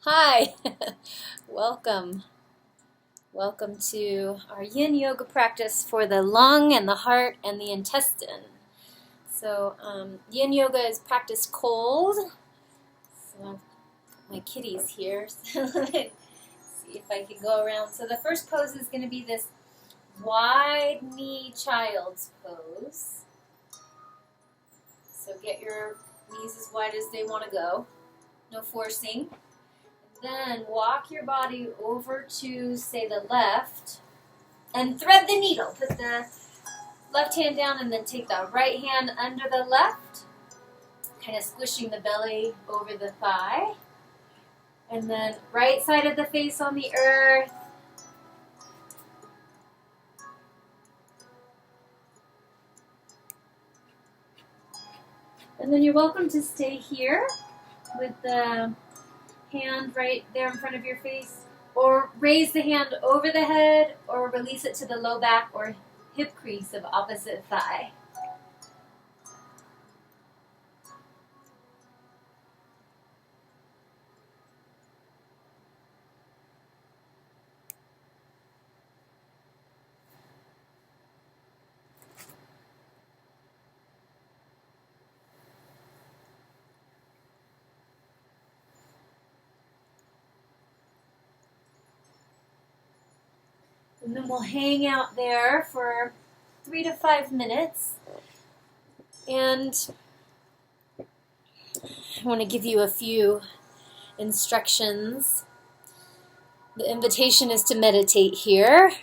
Hi, welcome. Welcome to our yin yoga practice for the lung and the heart and the intestine. So, yin yoga is practiced cold. So, I've got my kitties here. So, let's see if I can go around. So, the first pose is going to be this wide knee child's pose. So, get your knees as wide as they want to go. No forcing. Then walk your body over to, say, the left and thread the needle. Put the left hand down and then take the right hand under the left, kind of squishing the belly over the thigh. And then right side of the face on the earth. And then you're welcome to stay here with the hand right there in front of your face, or raise the hand over the head, or release it to the low back or hip crease of opposite thigh. And then we'll hang out there for 3 to 5 minutes. And I want to give you a few instructions. The invitation is to meditate here.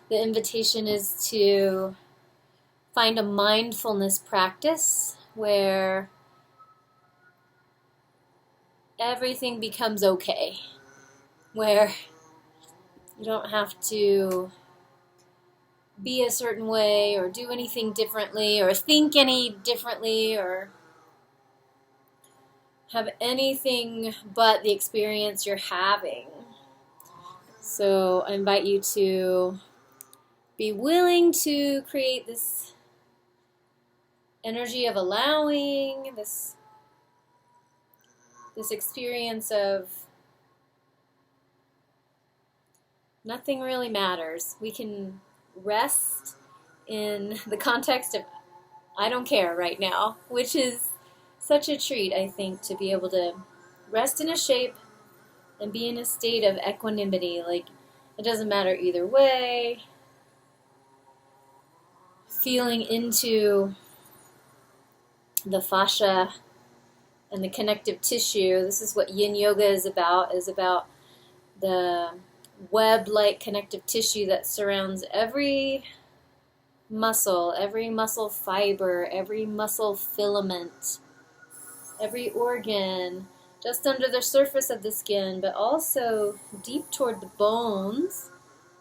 The invitation is to find a mindfulness practice where everything becomes okay, where you don't have to be a certain way or do anything differently or think any differently or have anything but the experience you're having. So I invite you to be willing to create this energy of allowing, this experience of nothing really matters. We can rest in the context of I don't care right now, which is such a treat, I think, to be able to rest in a shape and be in a state of equanimity. Like, it doesn't matter either way. Feeling into the fascia and the connective tissue. This is what yin yoga is about the web-like connective tissue that surrounds every muscle fiber, every muscle filament, every organ, just under the surface of the skin, but also deep toward the bones.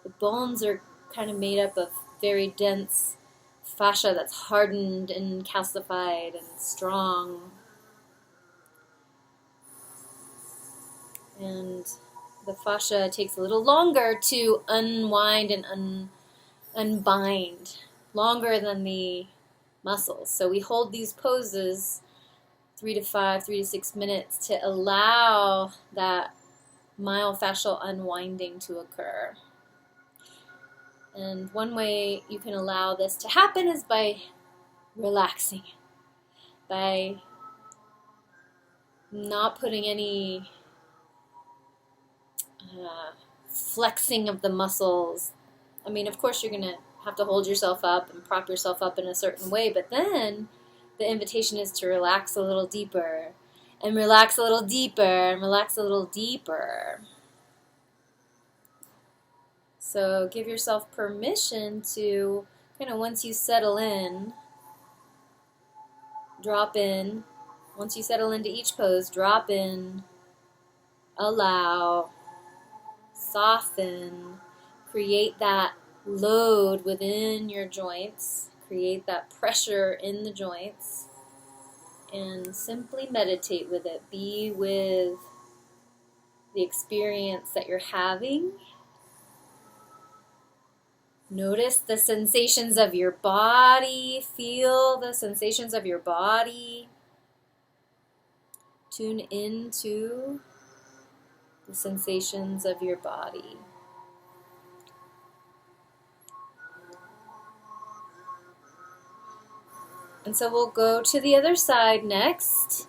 The bones are kind of made up of very dense fascia that's hardened and calcified and strong. And the fascia takes a little longer to unwind and unbind, longer than the muscles. So we hold these poses 3 to 6 minutes to allow that myofascial unwinding to occur. And one way you can allow this to happen is by relaxing, by not putting any flexing of the muscles. I mean, of course, you're going to have to hold yourself up and prop yourself up in a certain way, but then the invitation is to relax a little deeper, and relax a little deeper, and relax a little deeper. So give yourself permission to kind of, once you settle in, drop in. Once you settle into each pose, drop in, allow, soften, create that load within your joints, create that pressure in the joints, and simply meditate with it. Be with the experience that you're having. Notice the sensations of your body. Feel the sensations of your body. Tune into the sensations of your body. And so we'll go to the other side next.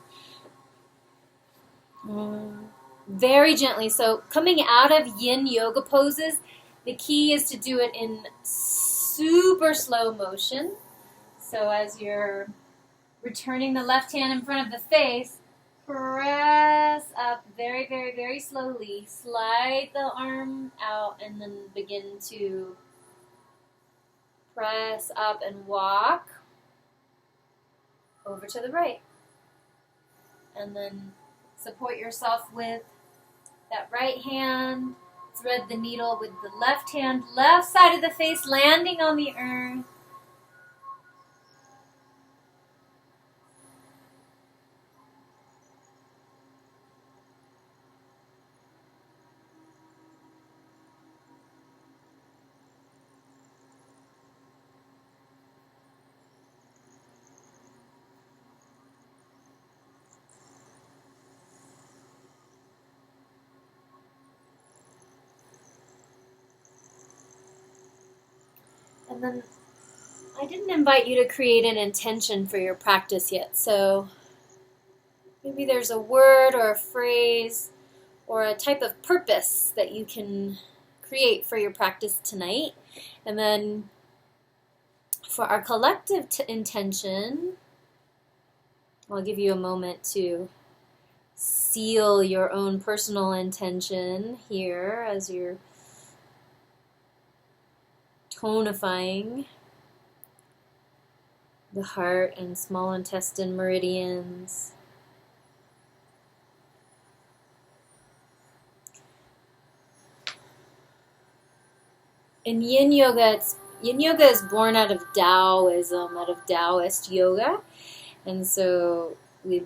Very gently. So coming out of yin yoga poses, the key is to do it in super slow motion. So as you're returning the left hand in front of the face, press up very, very, very slowly. Slide the arm out and then begin to press up and walk over to the right. And then support yourself with that right hand. Thread the needle with the left hand, left side of the face landing on the earth. And then I didn't invite you to create an intention for your practice yet, so maybe there's a word or a phrase or a type of purpose that you can create for your practice tonight. And then for our collective intention, I'll give you a moment to seal your own personal intention here as you're tonifying the heart and small intestine meridians. In Yin Yoga, Yin Yoga is born out of Taoism, out of Taoist yoga, and so we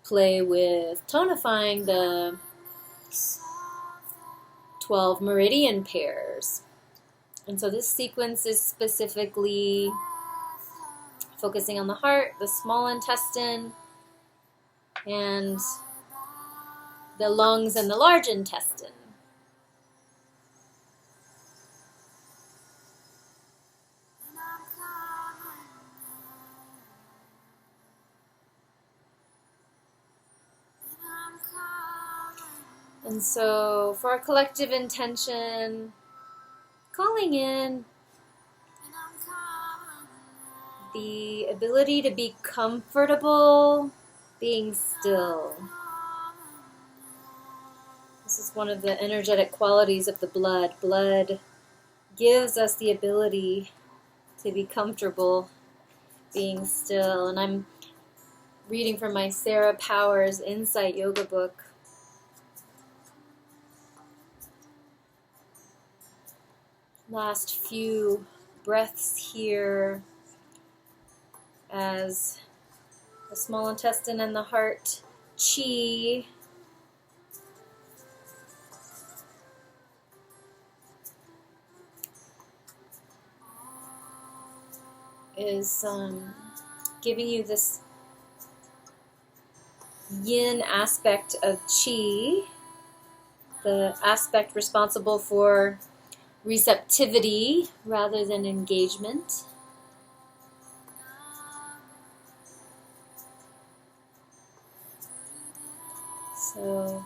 play with tonifying the 12 meridian pairs. And so this sequence is specifically focusing on the heart, the small intestine, and the lungs and the large intestine. And so for our collective intention, calling in the ability to be comfortable being still. This is one of the energetic qualities of the blood. Blood gives us the ability to be comfortable being still. And I'm reading from my Sara Powers Insight Yoga book. Last few breaths here as the small intestine and the heart chi is giving you this yin aspect of chi, the aspect responsible for receptivity rather than engagement. So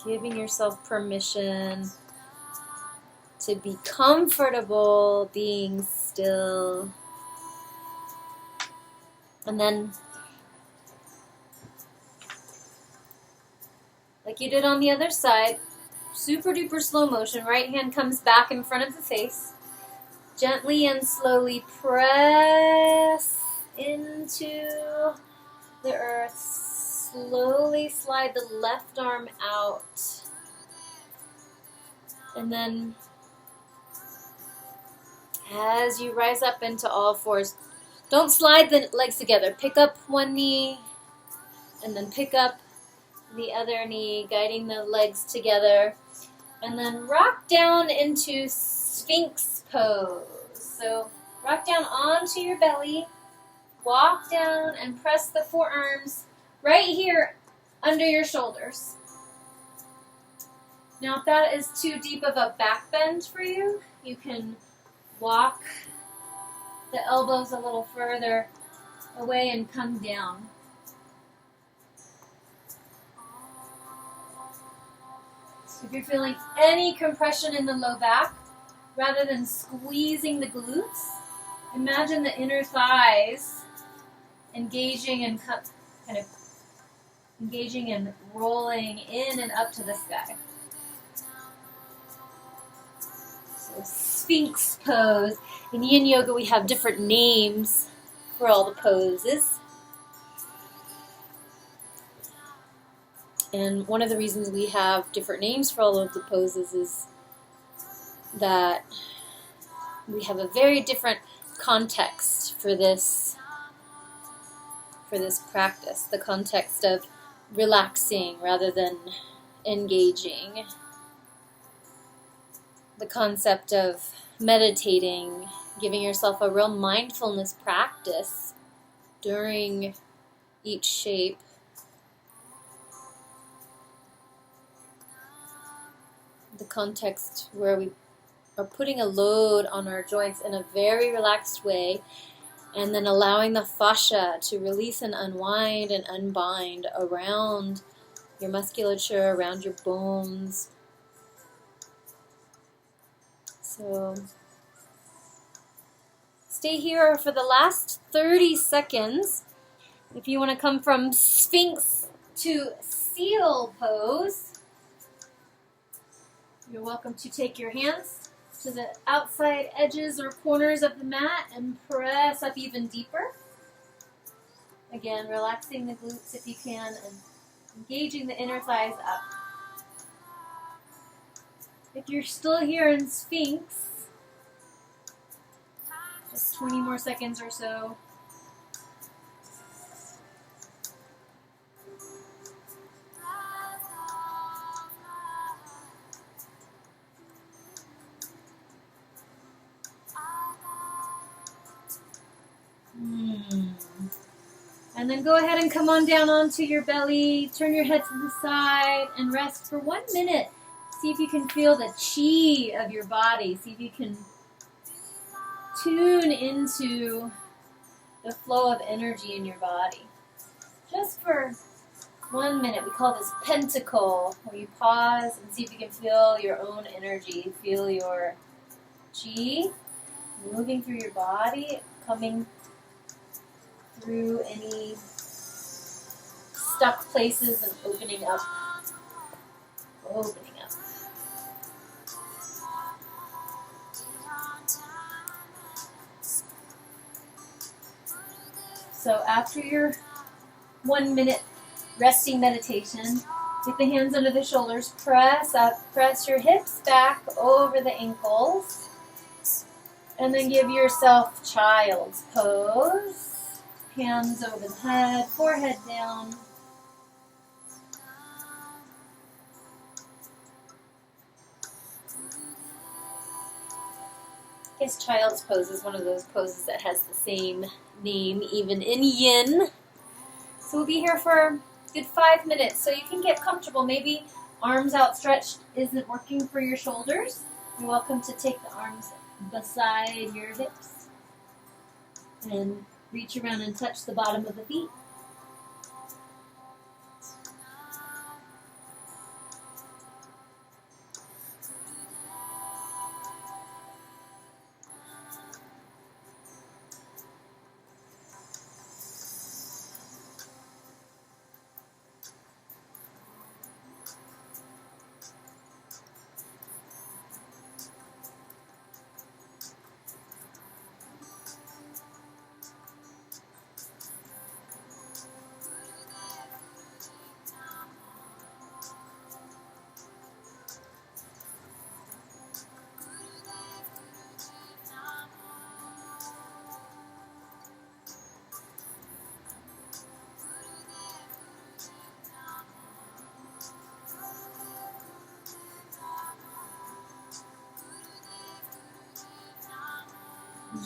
giving yourself permission to be comfortable being still. And then, like you did on the other side, super duper slow motion, right hand comes back in front of the face. Gently and slowly press into the earth. Slowly slide the left arm out. And then as you rise up into all fours, don't slide the legs together. Pick up one knee and then pick up the other knee, guiding the legs together. And then rock down into Sphinx pose. So rock down onto your belly walk down and press the forearms right here under your shoulders. Now if that is too deep of a back bend for you, you can walk the elbows a little further away and come down. So if you're feeling any compression in the low back, rather than squeezing the glutes, imagine the inner thighs engaging and kind of engaging and rolling in and up to the sky. So Sphinx pose. In Yin Yoga we have different names for all the poses. And one of the reasons we have different names for all of the poses is that we have a very different context for this practice. The context of relaxing rather than engaging. The concept of meditating, giving yourself a real mindfulness practice during each shape. The context where we are putting a load on our joints in a very relaxed way, and then allowing the fascia to release and unwind and unbind around your musculature, around your bones. So stay here for the last 30 seconds. If you want to come from Sphinx to Seal pose, you're welcome to take your hands to the outside edges or corners of the mat and press up even deeper. Again, relaxing the glutes if you can and engaging the inner thighs up. If you're still here in Sphinx, just 20 more seconds or so. And then go ahead and come on down onto your belly, turn your head to the side, and rest for 1 minute. See if you can feel the chi of your body. See if you can tune into the flow of energy in your body. Just for 1 minute. We call this pentacle, where you pause and see if you can feel your own energy. Feel your chi moving through your body, coming through any stuck places and opening up. Opening up. So after your 1 minute resting meditation, with the hands under the shoulders, press up, press your hips back over the ankles, and then give yourself child's pose. Hands over the head, forehead down. I guess child's pose is one of those poses that has the same name even in yin. So we'll be here for a good 5 minutes, so you can get comfortable. Maybe arms outstretched isn't working for your shoulders. You're welcome to take the arms beside your hips and reach around and touch the bottom of the feet.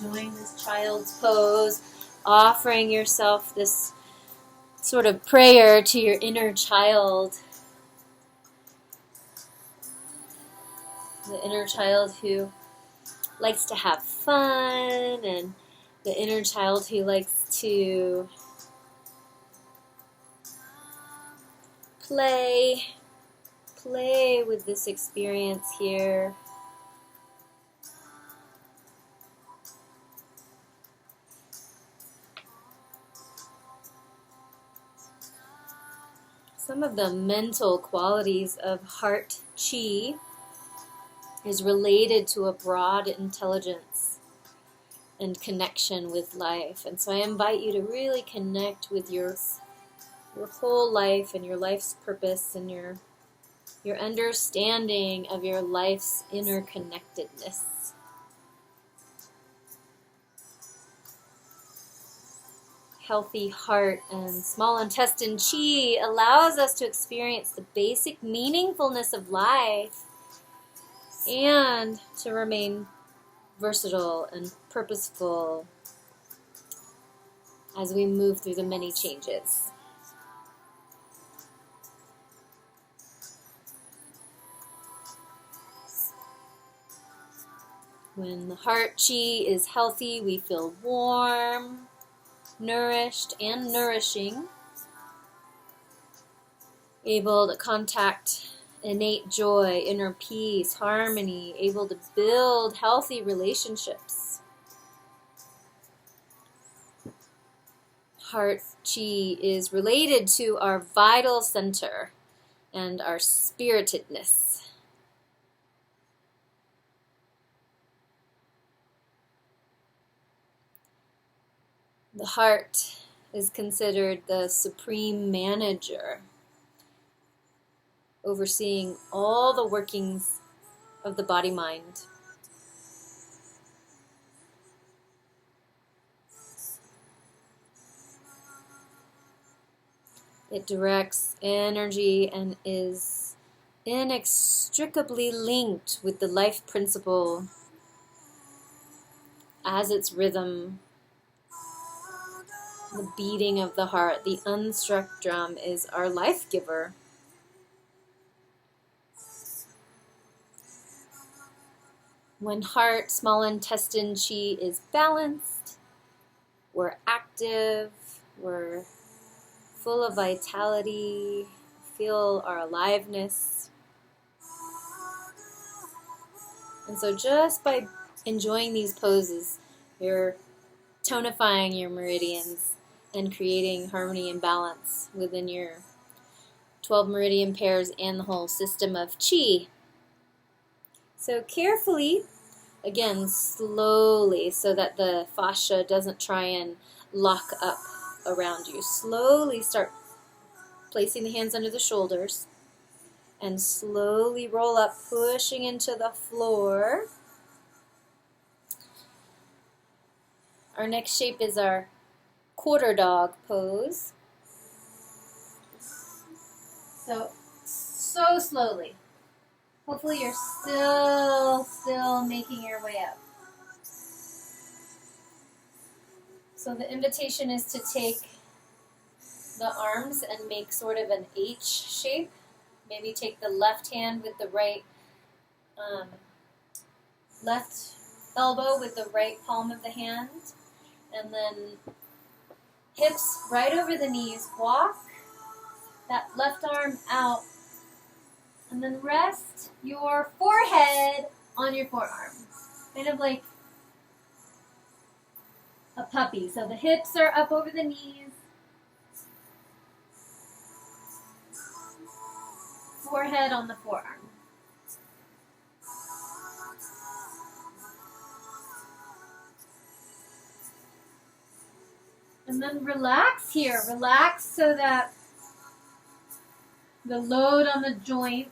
Enjoying this child's pose. offering yourself this sort of prayer to your inner child. The inner child who likes to have fun, and the inner child who likes to play with this experience here. Some of the mental qualities of heart chi is related to a broad intelligence and connection with life. And so I invite you to really connect with your whole life and your life's purpose and your understanding of your life's interconnectedness. Healthy heart and small intestine chi allows us to experience the basic meaningfulness of life and to remain versatile and purposeful as we move through the many changes. When the heart chi is healthy, we feel warm, nourished, and nourishing, able to contact innate joy, inner peace, harmony, able to build healthy relationships. Heart chi is related to our vital center and our spiritedness. The heart is considered the supreme manager, overseeing all the workings of the body-mind. It directs energy and is inextricably linked with the life principle as its rhythm. The beating of the heart, the unstruck drum, is our life giver. When heart, small intestine chi is balanced, we're active, we're full of vitality, feel our aliveness. And so just by enjoying these poses, you're tonifying your meridians and creating harmony and balance within your 12 meridian pairs and the whole system of chi. So carefully, again, slowly, so that the fascia doesn't try and lock up around you. Slowly start placing the hands under the shoulders and slowly roll up, pushing into the floor. Our next shape is our quarter dog pose. So slowly. Hopefully you're still making your way up. So the invitation is to take the arms and make sort of an H shape. Maybe take the left hand with the right, left elbow with the right palm of the hand. And then hips right over the knees. Walk that left arm out. And then rest your forehead on your forearm. Kind of like a puppy. So the hips are up over the knees. Forehead on the forearm. And then relax here. Relax so that the load on the joints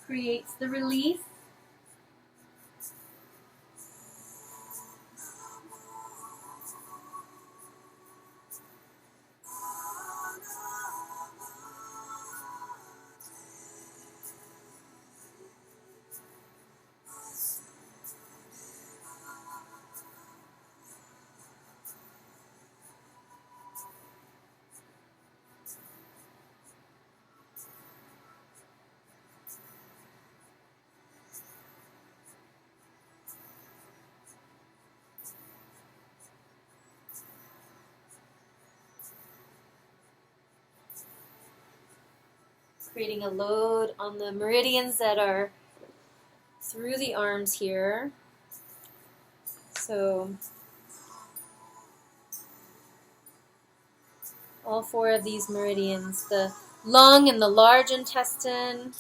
creates the release. creating a load on the meridians that are through the arms here. So all four of these meridians, the lung and the large intestine,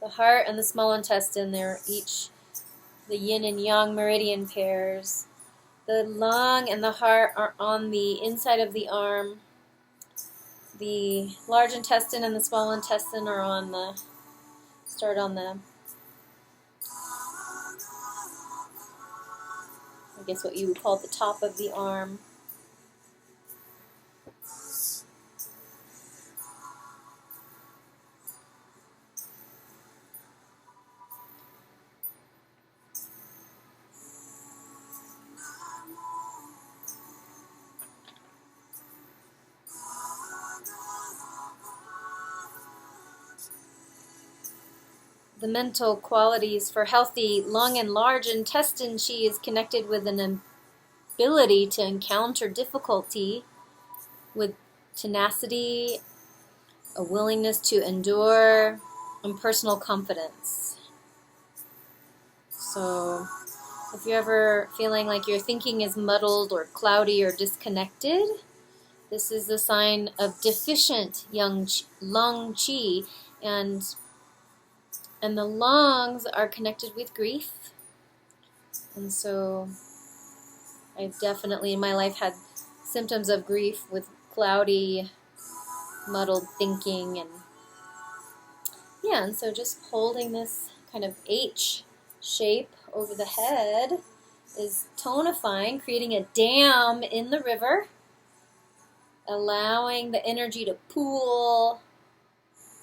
the heart and the small intestine, they're each the yin and yang meridian pairs. The lung and the heart are on the inside of the arm. The large intestine and the small intestine are on the, start on the, I guess what you would call the top of the arm. The mental qualities for healthy lung and large intestine chi is connected with an ability to encounter difficulty with tenacity, a willingness to endure, and personal confidence. So if you're ever feeling like your thinking is muddled or cloudy or disconnected, this is a sign of deficient lung chi, and the lungs are connected with grief. And so I've definitely in my life had symptoms of grief with cloudy, muddled thinking. And so just holding this kind of H shape over the head is tonifying, creating a dam in the river, allowing the energy to pool,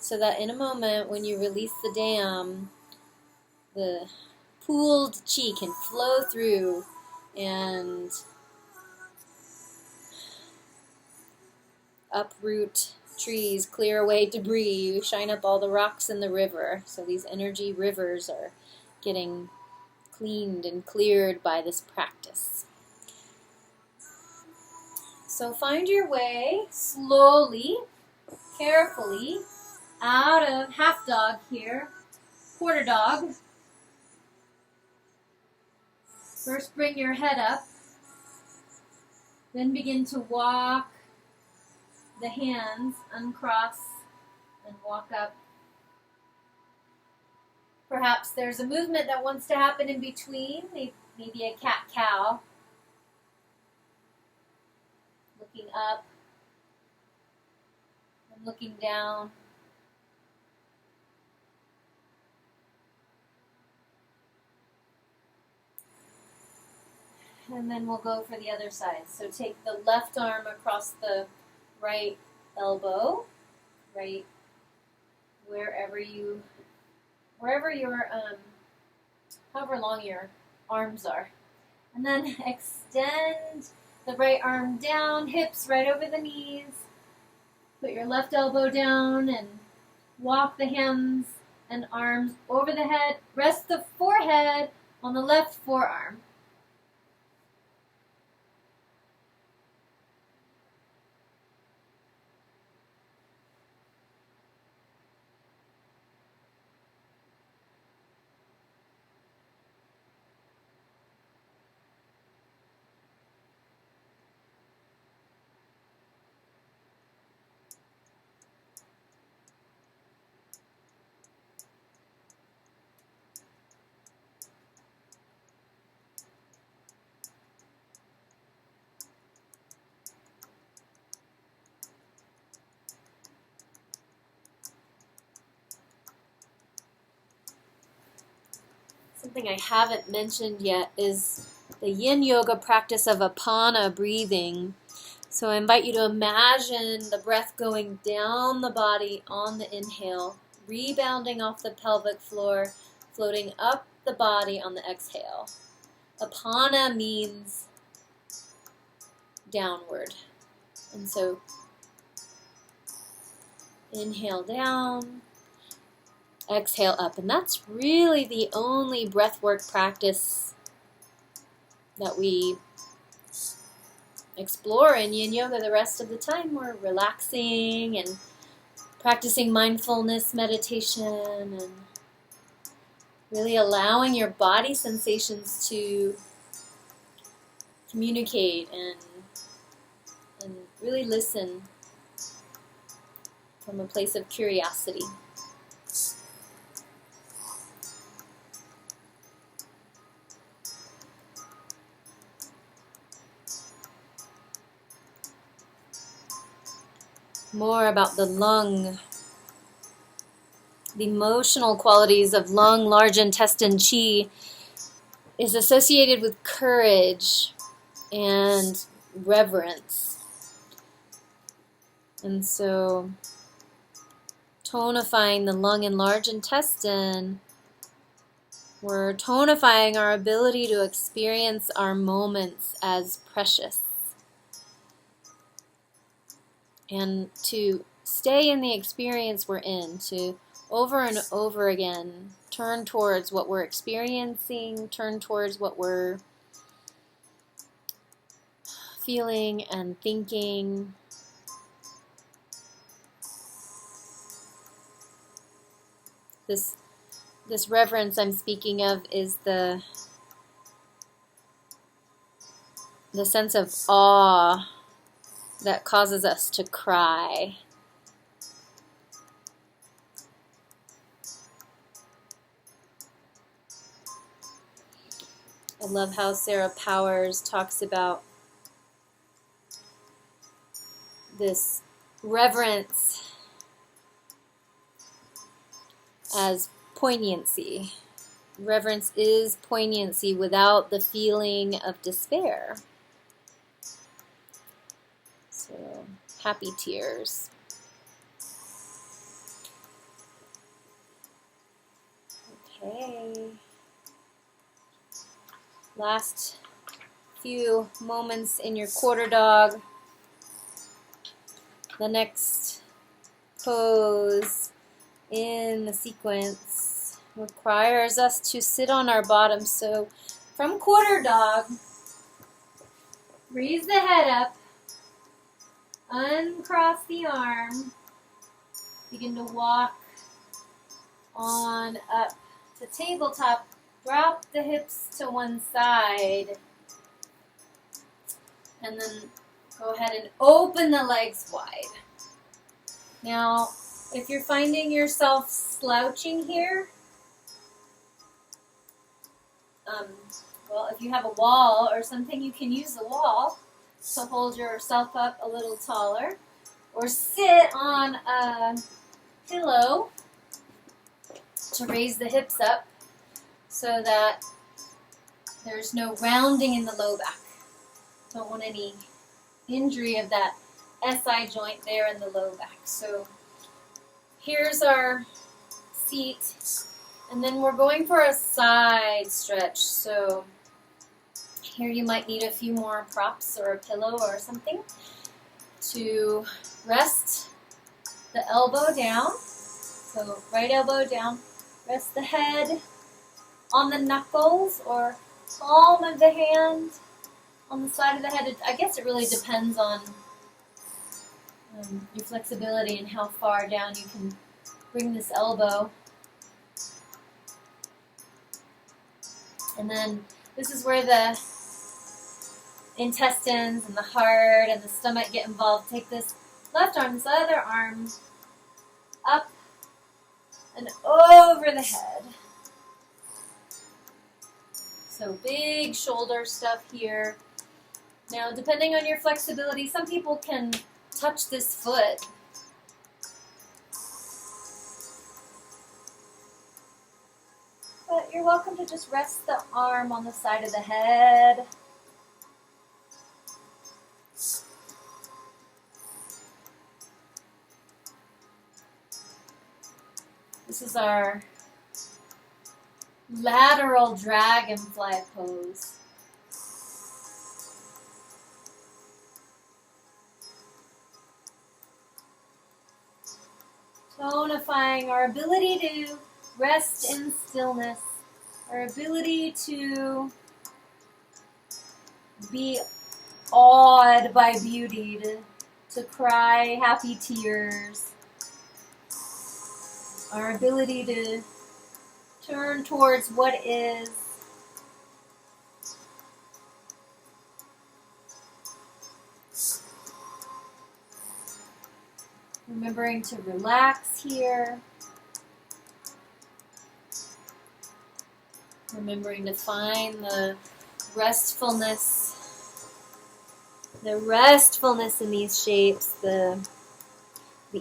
so that in a moment when you release the dam, the pooled chi can flow through and uproot trees, clear away debris, shine up all the rocks in the river. So these energy rivers are getting cleaned and cleared by this practice. So find your way slowly, carefully, out of half dog here, quarter dog. First bring your head up, then begin to walk the hands, uncross, and walk up. Perhaps there's a movement that wants to happen in between, maybe a cat-cow. Looking up and looking down. And then we'll go for the other side. So take the left arm across the right elbow, right wherever your however long your arms are. And then extend the right arm down, hips right over the knees. Put your left elbow down and walk the hands and arms over the head. Rest the forehead on the left forearm. Something I haven't mentioned yet is the yin yoga practice of apana breathing. So I invite you to imagine the breath going down the body on the inhale, rebounding off the pelvic floor, floating up the body on the exhale. Apana means downward. And so inhale down, exhale up. And that's really the only breathwork practice that we explore in yin yoga. The rest of the time we're relaxing and practicing mindfulness meditation and really allowing your body sensations to communicate and really listen from a place of curiosity. More about the lung. The emotional qualities of lung, large intestine qi is associated with courage and reverence. And so tonifying the lung and large intestine, we're tonifying our ability to experience our moments as precious. And to stay in the experience we're in, to over and over again turn towards what we're experiencing, turn towards what we're feeling and thinking. This reverence I'm speaking of is the sense of awe that causes us to cry. I love how Sara Powers talks about this reverence as poignancy. Reverence is poignancy without the feeling of despair. So, happy tears. Okay. Last few moments in your quarter dog. The next pose in the sequence requires us to sit on our bottom. So from quarter dog, raise the head up, uncross the arm, begin to walk on up to tabletop. Drop the hips to one side, and then go ahead and open the legs wide. Now, if you're finding yourself slouching here, well, if you have a wall or something, you can use the wall to hold yourself up a little taller, or sit on a pillow to raise the hips up so that there's no rounding in the low back. Don't want any injury of that SI joint there in the low back. So here's our seat, and then we're going for a side stretch. So here you might need a few more props or a pillow or something to rest the elbow down. So right elbow down, rest the head on the knuckles or palm of the hand on the side of the head. I guess it really depends on your flexibility and how far down you can bring this elbow. And then this is where the intestines and the heart and the stomach get involved. Take this left arm, this other arm up and over the head. So big shoulder stuff here. Now, depending on your flexibility, some people can touch this foot. But you're welcome to just rest the arm on the side of the head. This is our lateral dragonfly pose. Tonifying our ability to rest in stillness, our ability to be awed by beauty, to cry happy tears. our ability to turn towards what is. Remembering to relax here. Remembering to find the restfulness in these shapes, the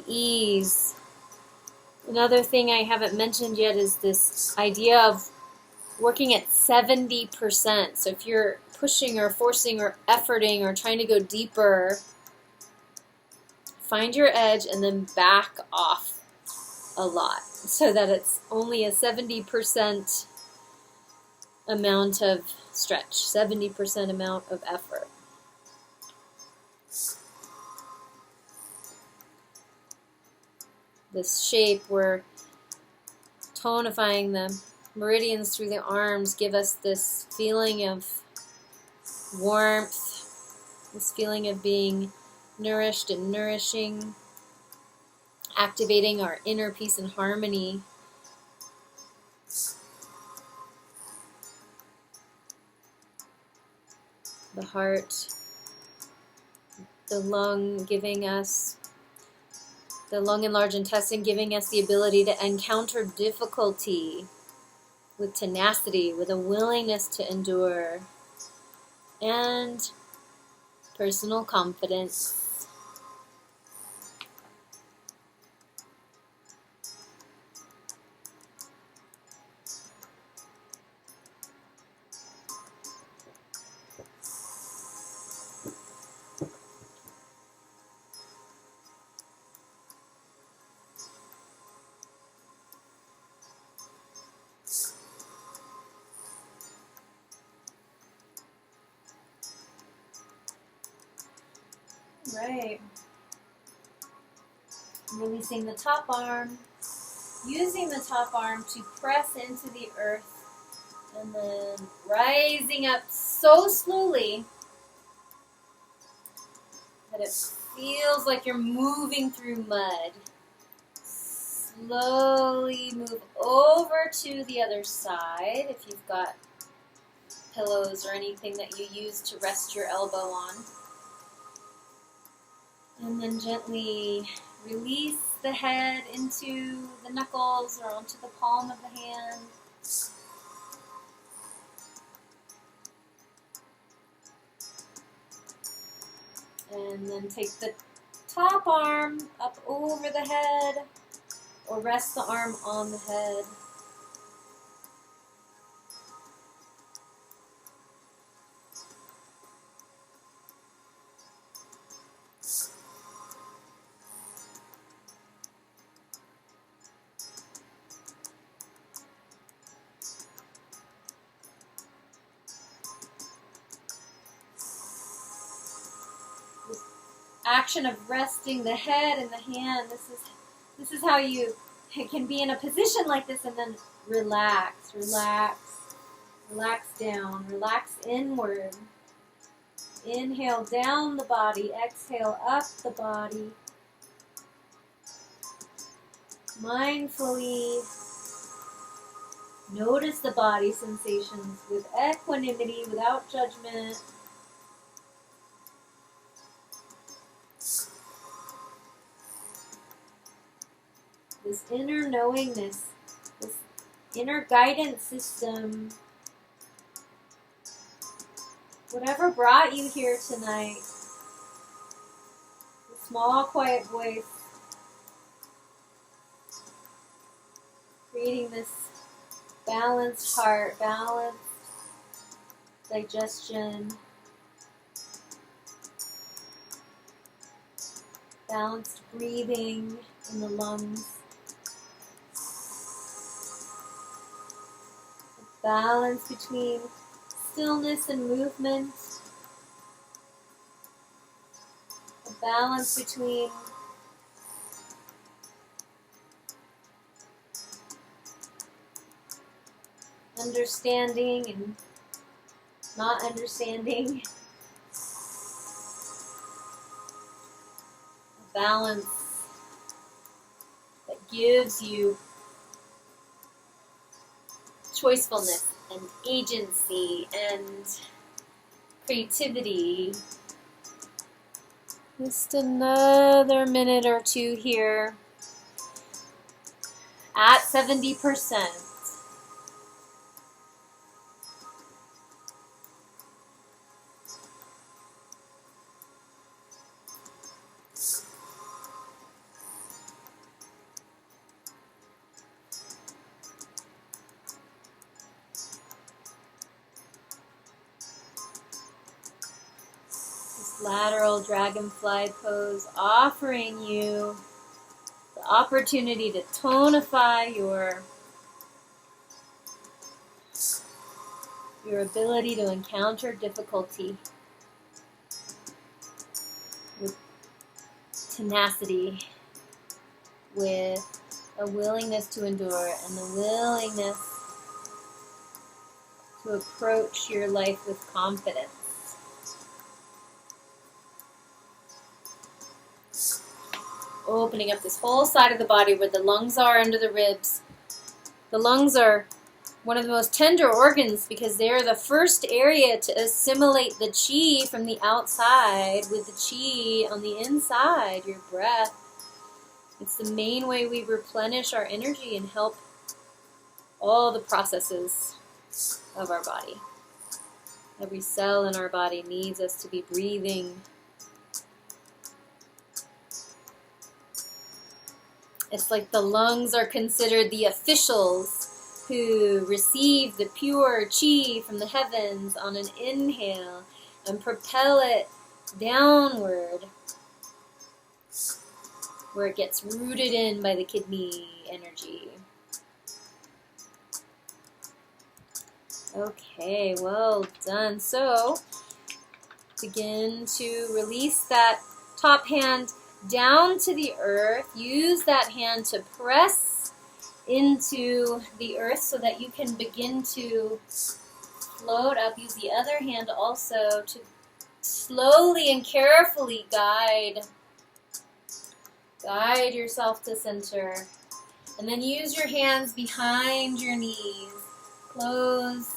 ease. Another thing I haven't mentioned yet is this idea of working at 70%. So if you're pushing or forcing or efforting or trying to go deeper, find your edge and then back off a lot so that it's only a 70% amount of stretch, 70% amount of effort. This shape, we're tonifying the meridians through the arms, give us this feeling of warmth, this feeling of being nourished and nourishing, activating our inner peace and harmony. The heart, the lung and large intestine giving us the ability to encounter difficulty with tenacity, with a willingness to endure, and personal confidence. Right. Releasing the top arm, using the top arm to press into the earth, and then rising up so slowly that it feels like you're moving through mud. Slowly move over to the other side if you've got pillows or anything that you use to rest your elbow on. And then gently release the head into the knuckles or onto the palm of the hand. And then take the top arm up over the head or rest the arm on the head. Action of resting the head and the hand. This is how you can be in a position like this and then relax down, relax inward. Inhale down the body, exhale up the body. Mindfully notice the body sensations with equanimity, without judgment. This inner knowingness, this inner guidance system, whatever brought you here tonight, the small quiet voice, creating this balanced heart, balanced digestion, balanced breathing in the lungs. Balance between stillness and movement. A balance between understanding and not understanding. A balance that gives you choicefulness and agency and creativity. Just another minute or two here at 70%. Lateral dragonfly pose, offering you the opportunity to tonify your ability to encounter difficulty with tenacity, with a willingness to endure and the willingness to approach your life with confidence. Opening up this whole side of the body where the lungs are under the ribs. The lungs are one of the most tender organs because they're the first area to assimilate the chi from the outside with the chi on the inside, your breath. It's the main way we replenish our energy and help all the processes of our body. Every cell in our body needs us to be breathing. It's like the lungs are considered the officials who receive the pure chi from the heavens on an inhale and propel it downward where it gets rooted in by the kidney energy. Okay, well done. So, begin to release that top hand down to the earth. Use that hand to press into the earth so that you can begin to float up. Use the other hand also to slowly and carefully guide yourself to center. And then use your hands behind your knees. Close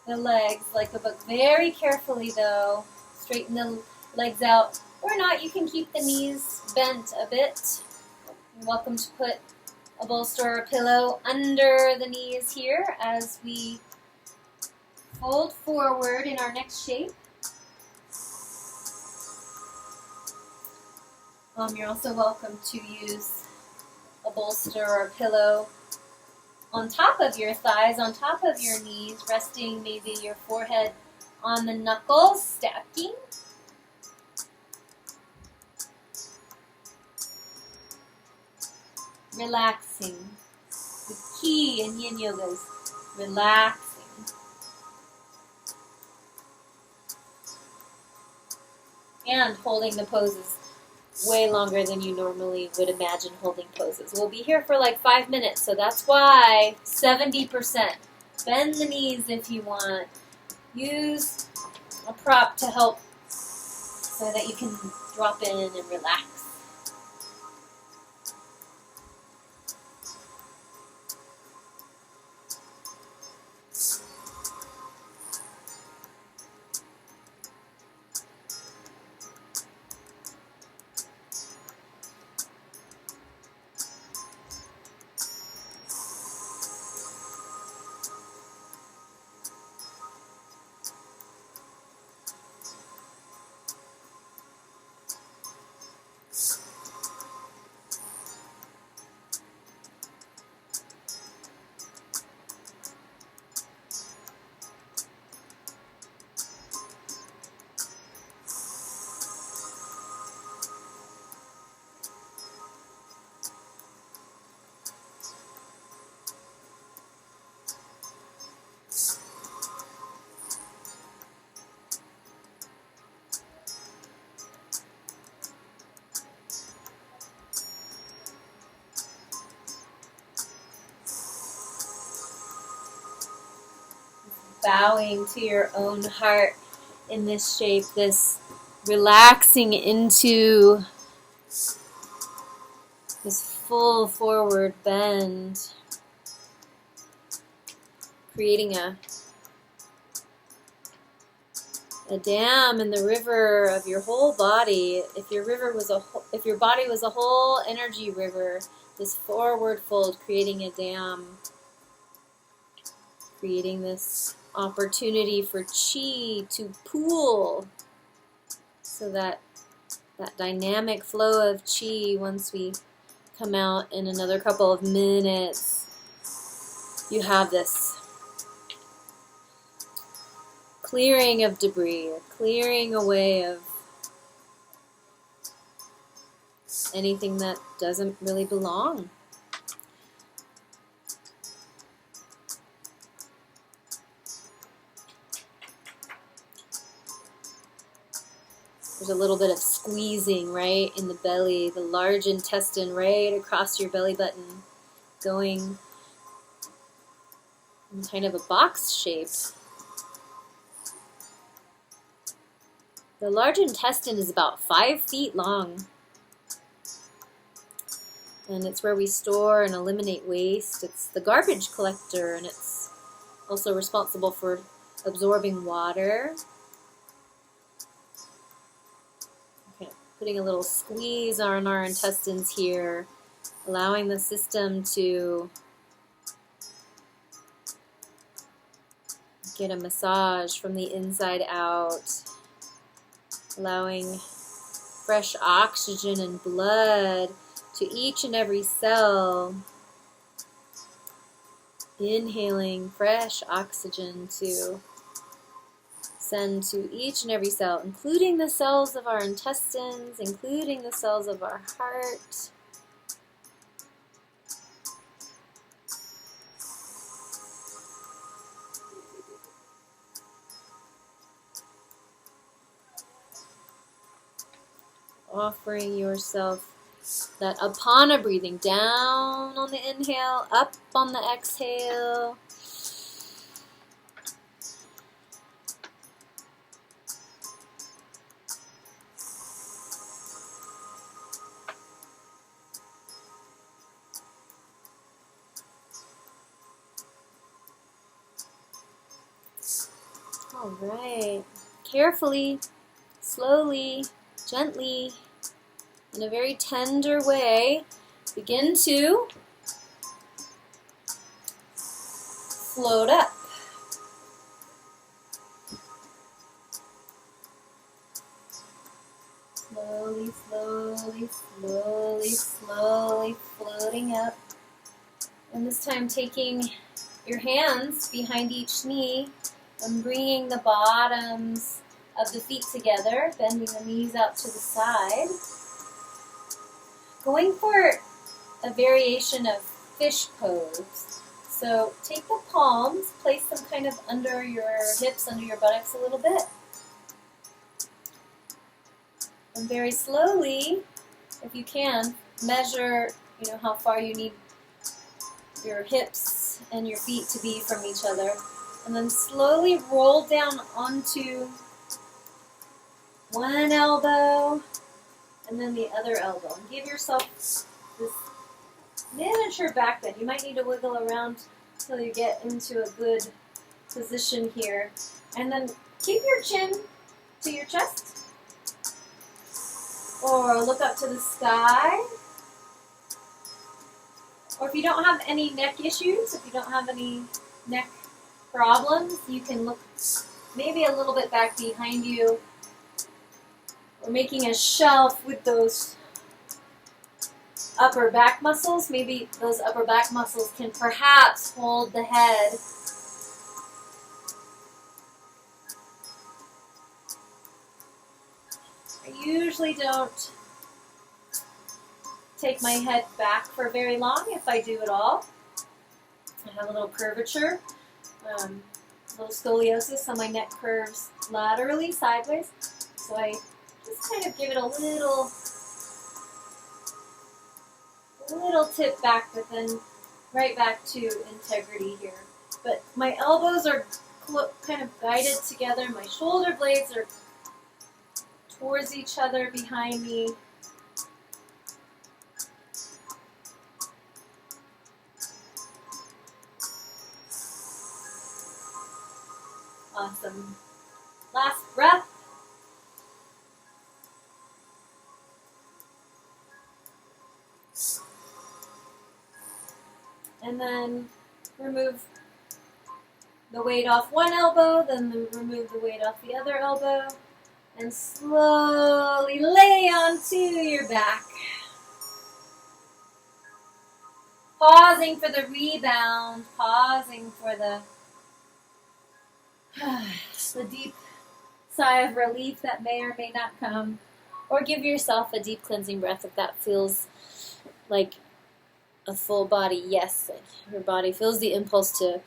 the legs like a book. Very carefully though. Straighten the legs out. Or not, you can keep the knees bent a bit. You're welcome to put a bolster or a pillow under the knees here as we fold forward in our next shape. You're also welcome to use a bolster or a pillow on top of your thighs, on top of your knees, resting maybe your forehead on the knuckles, stacking. Relaxing. The key in yin yoga is relaxing. And holding the poses way longer than you normally would imagine holding poses. We'll be here for like 5 minutes, so that's why 70%. Bend the knees if you want. Use a prop to help so that you can drop in and relax. Bowing to your own heart in this shape, this relaxing into this full forward bend. creating a dam in the river of your whole body. If your body was a whole energy river, this forward fold, creating a dam, creating this opportunity for chi to pool, so that dynamic flow of chi, once we come out in another couple of minutes, you have this clearing of debris, clearing away of anything that doesn't really belong. There's a little bit of squeezing right in the belly, the large intestine right across your belly button, going in kind of a box shape. The large intestine is about 5 feet long, and it's where we store and eliminate waste. It's the garbage collector, and it's also responsible for absorbing water. Putting a little squeeze on our intestines here, allowing the system to get a massage from the inside out, allowing fresh oxygen and blood to each and every cell, inhaling fresh oxygen to send to each and every cell, including the cells of our intestines, including the cells of our heart. Offering yourself that apana breathing, down on the inhale, up on the exhale. All right, carefully, slowly, gently, in a very tender way, begin to float up. Slowly, slowly, slowly, slowly floating up. And this time taking your hands behind each knee and bringing the bottoms of the feet together, bending the knees out to the side. Going for a variation of fish pose. So take the palms, place them kind of under your hips, under your buttocks a little bit. And very slowly, if you can, measure, how far you need your hips and your feet to be from each other. And then slowly roll down onto one elbow and then the other elbow. And give yourself this miniature back bend. You might need to wiggle around until you get into a good position here. And then keep your chin to your chest. Or look up to the sky. Or if you don't have any neck issues, if you don't have any neck problems, you can look maybe a little bit back behind you. We're making a shelf with those upper back muscles. Maybe those upper back muscles can perhaps hold the head. I usually don't take my head back for very long, if I do at all. I have a little curvature, a little scoliosis, so my neck curves laterally, sideways. So I just kind of give it a little tip back, but then right back to integrity here. But my elbows are kind of guided together. My shoulder blades are towards each other behind me. Awesome. Last breath. And then remove the weight off one elbow, then remove the weight off the other elbow, and slowly lay onto your back. Pausing for the rebound, pausing for the deep sigh of relief that may or may not come. Or give yourself a deep cleansing breath if that feels like a full body yes. Like your body feels the impulse to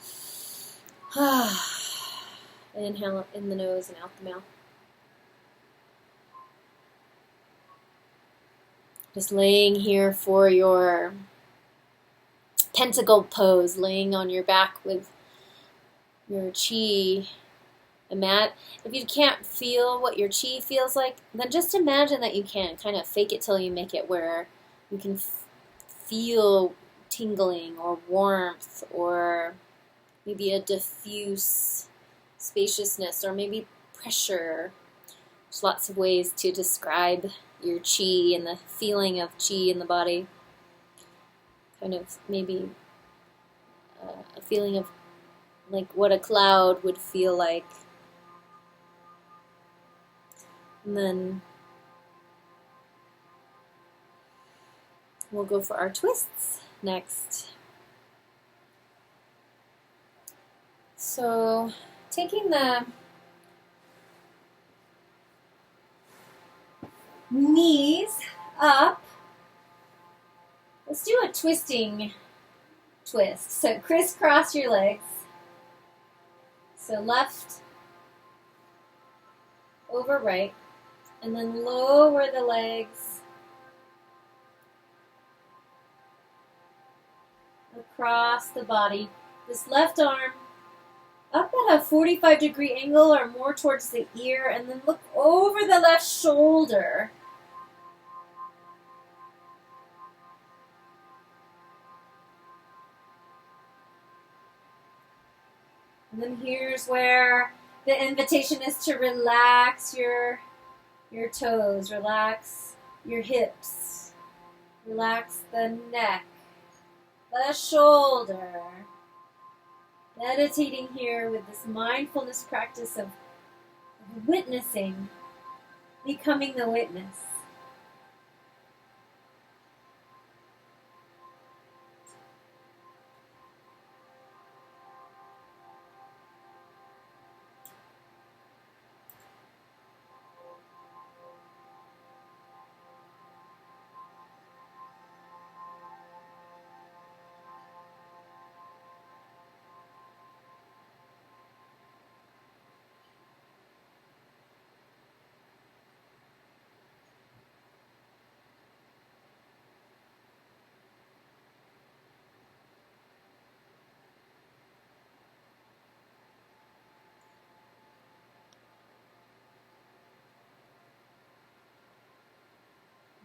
inhale in the nose and out the mouth. Just laying here for your pentacle pose, laying on your back with your chi. If you can't feel what your chi feels like, then just imagine that you can. Kind of fake it till you make it, where you can feel tingling or warmth or maybe a diffuse spaciousness or maybe pressure. There's lots of ways to describe your chi and the feeling of chi in the body. Kind of maybe a feeling of like what a cloud would feel like. And then we'll go for our twists next. So taking the knees up, let's do a twisting twist. So crisscross your legs. So left over right, and then lower the legs across the body. This left arm up at a 45-degree angle or more towards the ear, and then look over the left shoulder. And then here's where the invitation is to relax your toes, relax your hips, relax the neck, the shoulder. Meditating here with this mindfulness practice of witnessing, becoming the witness.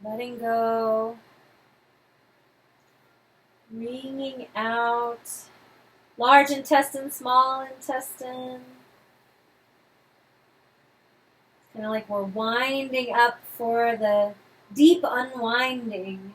Letting go, wringing out, large intestine, small intestine. Kind of like we're winding up for the deep unwinding.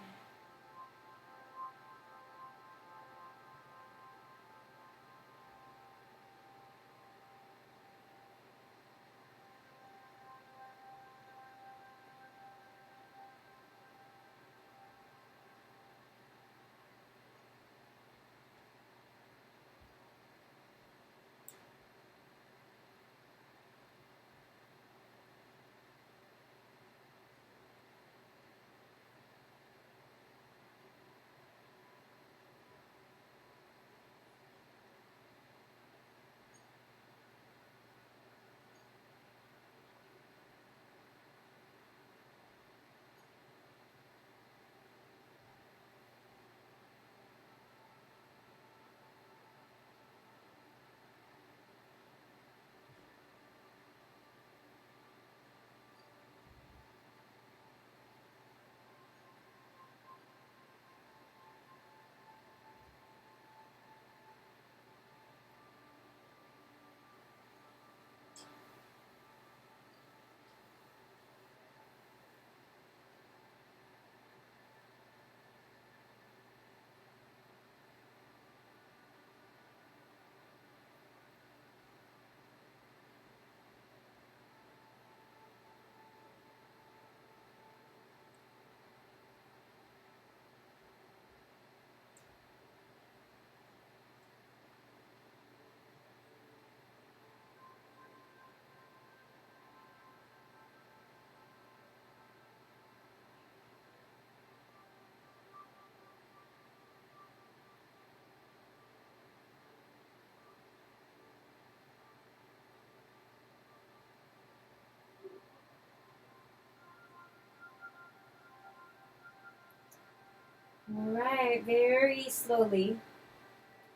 All right, very slowly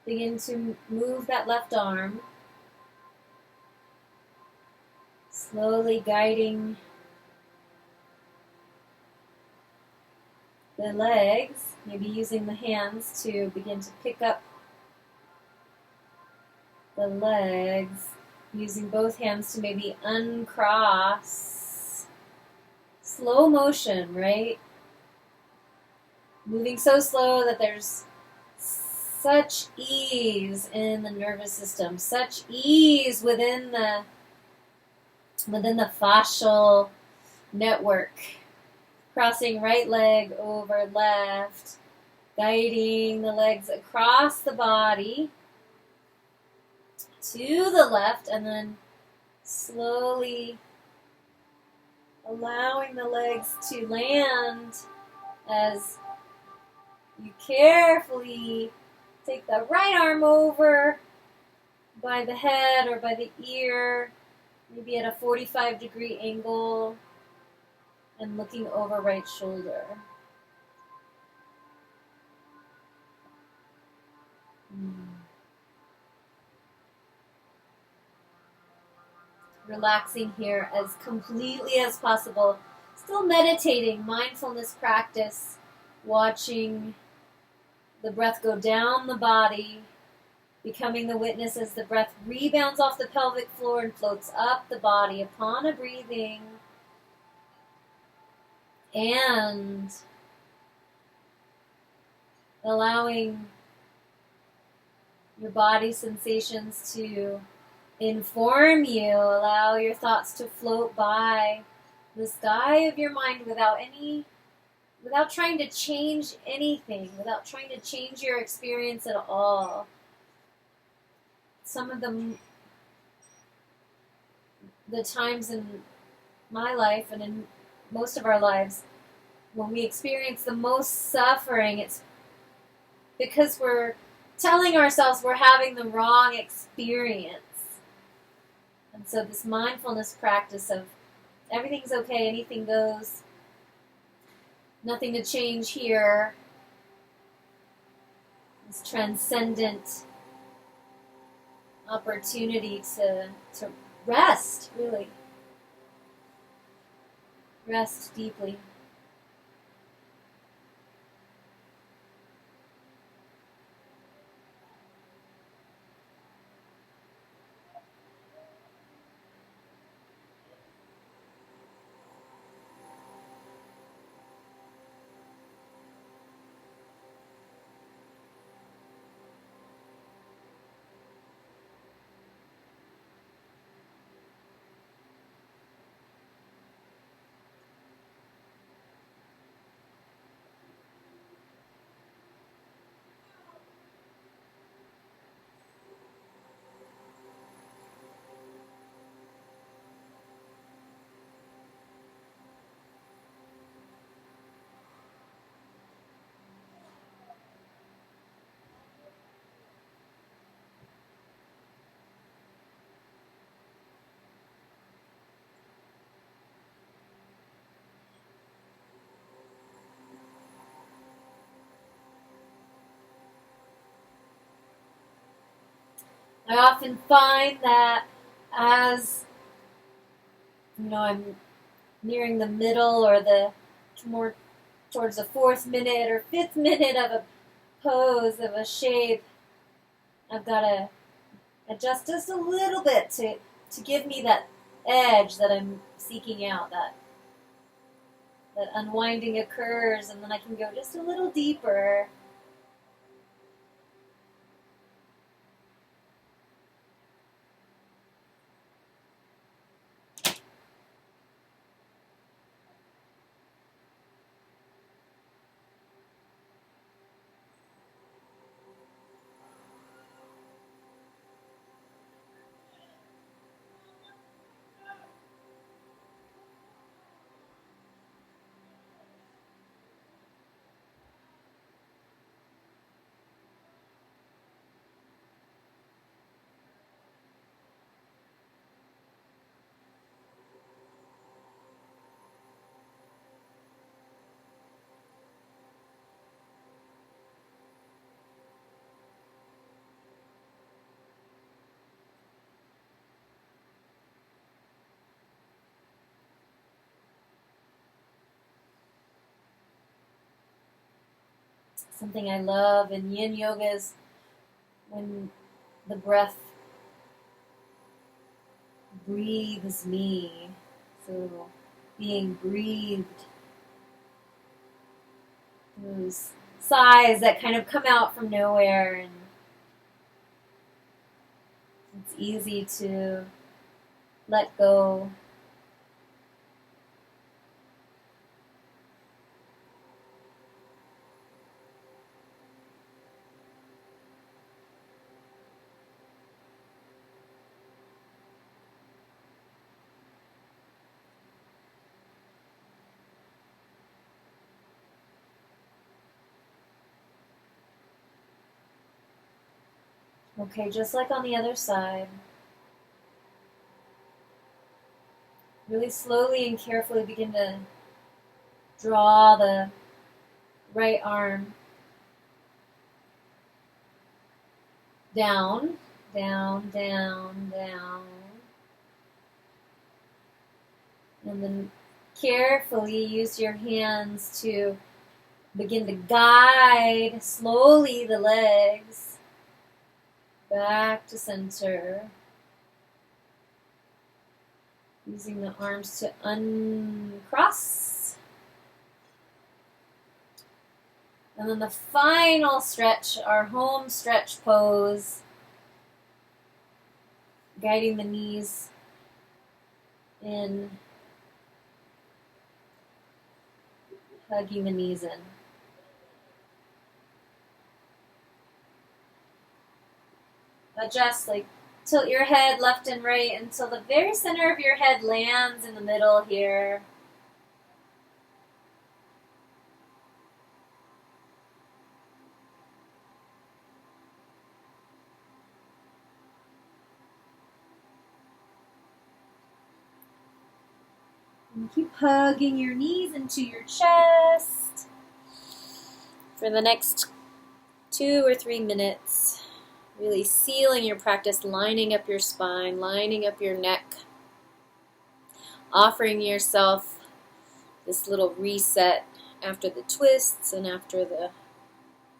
begin to move that left arm, slowly guiding the legs, maybe using the hands to begin to pick up the legs, using both hands to maybe uncross. Slow motion, right? Moving so slow that there's such ease in the nervous system, such ease within the fascial network. Crossing right leg over left, guiding the legs across the body to the left, and then slowly allowing the legs to land as you carefully take the right arm over by the head or by the ear, maybe at a 45-degree angle, and looking over right shoulder. Relaxing here as completely as possible. Still meditating, mindfulness practice, watching the breath go down the body, becoming the witness as the breath rebounds off the pelvic floor and floats up the body upon a breathing. And allowing your body sensations to inform you. Allow your thoughts to float by the sky of your mind without trying to change anything, without trying to change your experience at all. Some of the times in my life and in most of our lives when we experience the most suffering, it's because we're telling ourselves we're having the wrong experience. And so this mindfulness practice of everything's okay, anything goes, nothing to change here, this transcendent opportunity to rest, really. Rest deeply. I often find that as I'm nearing the middle or the more towards the 4th minute or 5th minute of a pose, of a shape, I've got to adjust just a little bit to give me that edge that I'm seeking out, that unwinding occurs, and then I can go just a little deeper. Something I love in yin yoga is when the breath breathes me. So being breathed, those sighs that kind of come out from nowhere, and it's easy to let go. Okay, just like on the other side. Really slowly and carefully begin to draw the right arm down, down, down, down. And then carefully use your hands to begin to guide slowly the legs back to center. Using the arms to uncross. And then the final stretch, our home stretch pose. Guiding the knees in. Hugging the knees in. Adjust, like tilt your head left and right until the very center of your head lands in the middle here. And keep hugging your knees into your chest for the next 2 or 3 minutes. Really sealing your practice, lining up your spine, lining up your neck, offering yourself this little reset after the twists and after the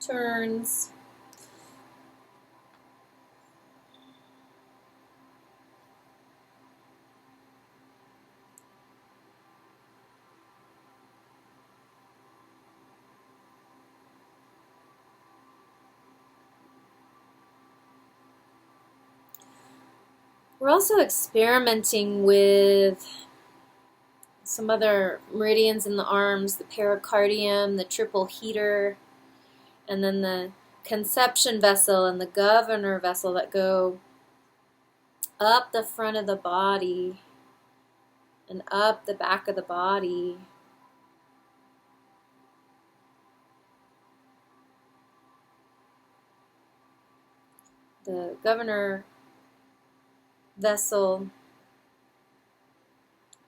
turns. We're also experimenting with some other meridians in the arms, the pericardium, the triple heater, and then the conception vessel and the governor vessel that go up the front of the body and up the back of the body. The governor vessel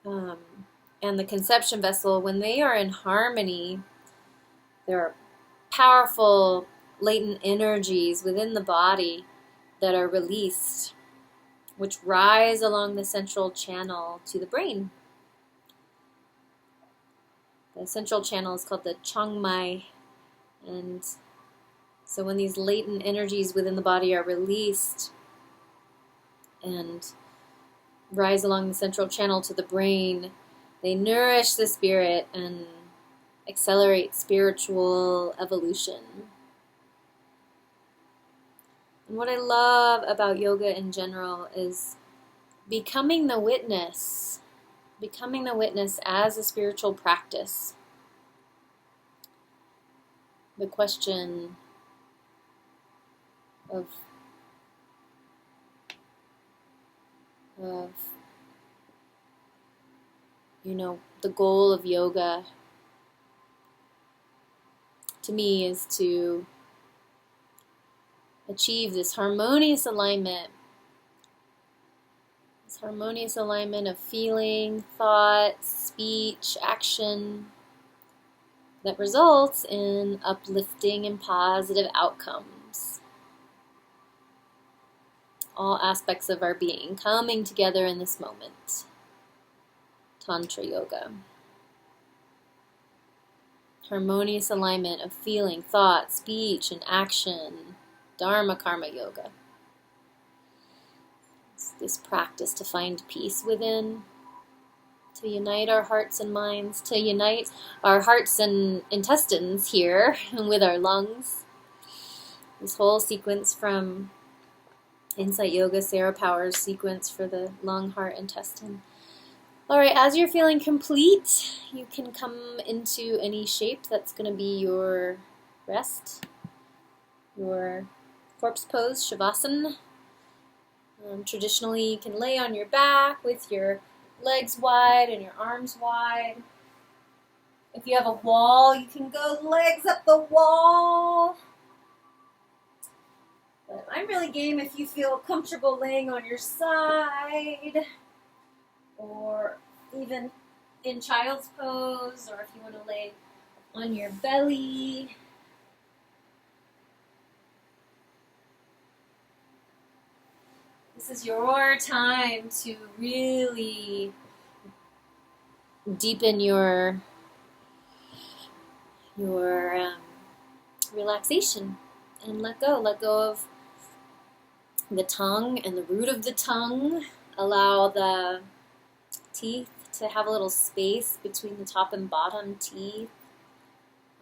and the conception vessel, when they are in harmony, there are powerful latent energies within the body that are released, which rise along the central channel to the brain. The central channel is called the Changmai, and so when these latent energies within the body are released and rise along the central channel to the brain, they nourish the spirit and accelerate spiritual evolution. And what I love about yoga in general is becoming the witness as a spiritual practice. The question of the goal of yoga to me is to achieve this harmonious alignment of feeling, thought, speech, action that results in uplifting and positive outcomes. All aspects of our being coming together in this moment. Tantra yoga. harmonious alignment of feeling, thought, speech, and action. Dharma Karma Yoga. It's this practice to find peace within, to unite our hearts and minds, to unite our hearts and intestines here with our lungs. This whole sequence from Insight Yoga, Sara Powers sequence for the lung, heart, intestine. All right, as you're feeling complete, you can come into any shape that's going to be your rest, your corpse pose, Shavasana. Traditionally, you can lay on your back with your legs wide and your arms wide. If you have a wall, you can go legs up the wall. But I'm really game if you feel comfortable laying on your side, or even in child's pose, or if you want to lay on your belly. This is your time to really deepen your relaxation and let go. Let go of the tongue and the root of the tongue. Allow the teeth to have a little space between the top and bottom teeth.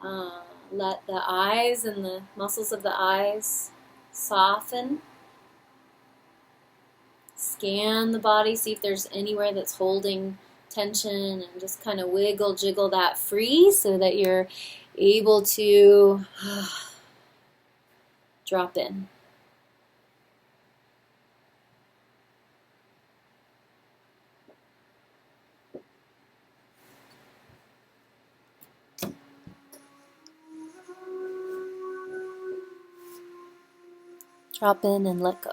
Let the eyes and the muscles of the eyes soften. Scan the body, see if there's anywhere that's holding tension, and just kind of wiggle, jiggle that free so that you're able to drop in. Drop in and let go.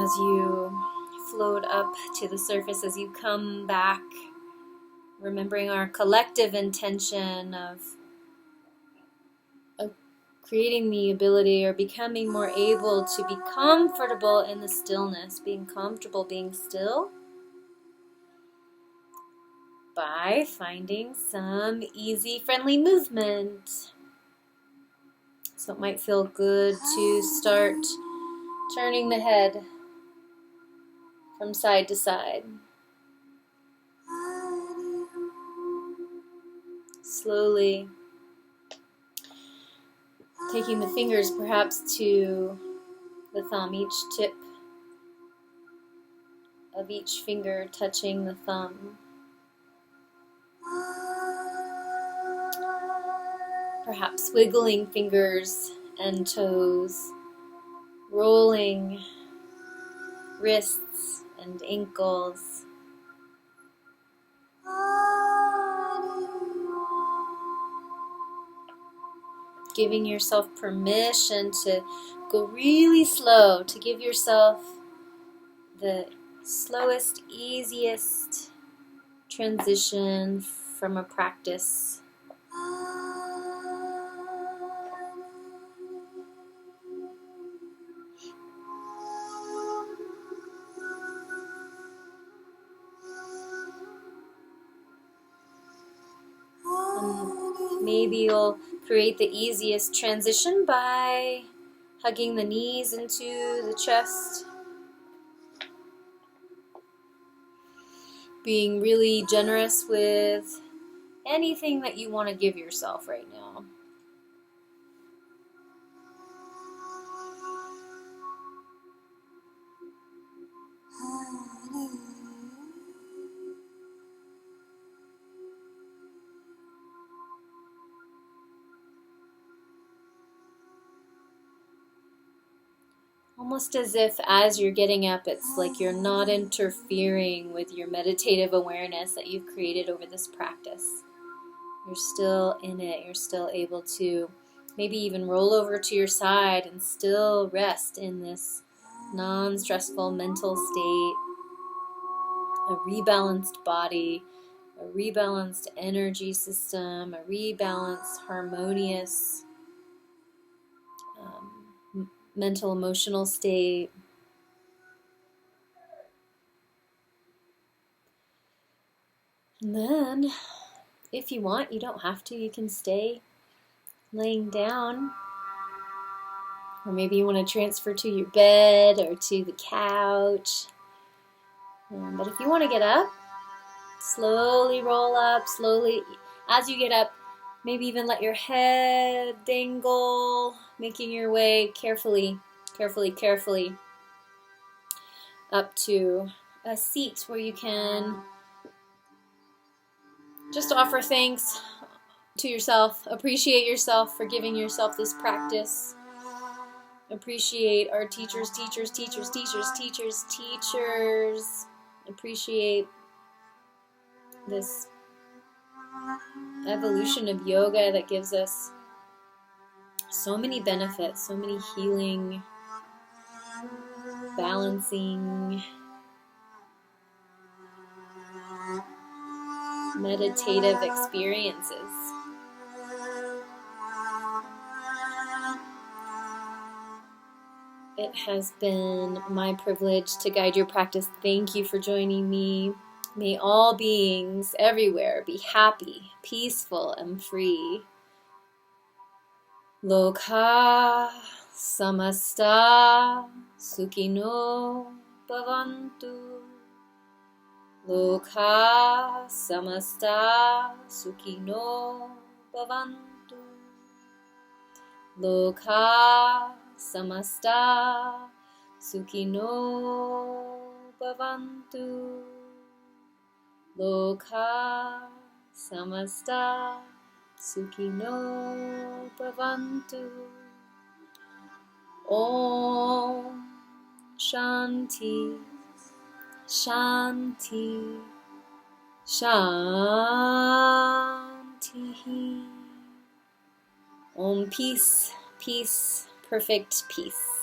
as you float up to the surface, as you come back, remembering our collective intention of creating the ability or becoming more able to be comfortable in the stillness, being comfortable being still by finding some easy, friendly movement. So it might feel good to start turning the head from side to side. Slowly taking the fingers perhaps to the thumb, each tip of each finger touching the thumb. Perhaps wiggling fingers and toes, rolling wrists and ankles. Giving yourself permission to go really slow, to give yourself the slowest, easiest transition from a practice. And maybe you'll create the easiest transition by hugging the knees into the chest. Being really generous with anything that you want to give yourself right now. Almost as if as you're getting up, it's like you're not interfering with your meditative awareness that you've created over this practice. You're still in it. You're still able to maybe even roll over to your side and still rest in this non-stressful mental state, a rebalanced body, a rebalanced energy system, a rebalanced, harmonious mental, emotional state. And then, if you want, you don't have to, you can stay laying down. Or maybe you want to transfer to your bed or to the couch. But if you want to get up, slowly roll up, slowly. As you get up, maybe even let your head dangle, making your way carefully up to a seat where you can just offer thanks to yourself, appreciate yourself for giving yourself this practice. Appreciate our teachers. Appreciate this evolution of yoga that gives us so many benefits, so many healing, balancing, meditative experiences. It has been my privilege to guide your practice. Thank you for joining me. May all beings everywhere be happy, peaceful, and free. Loka samasta sukhino bhavantu. Loka samasta sukhino bhavantu. Loka samasta sukhino bhavantu. Loka samasta sukhino bhavantu. Om Shanti Shanti Shanti. Om peace, peace, perfect peace.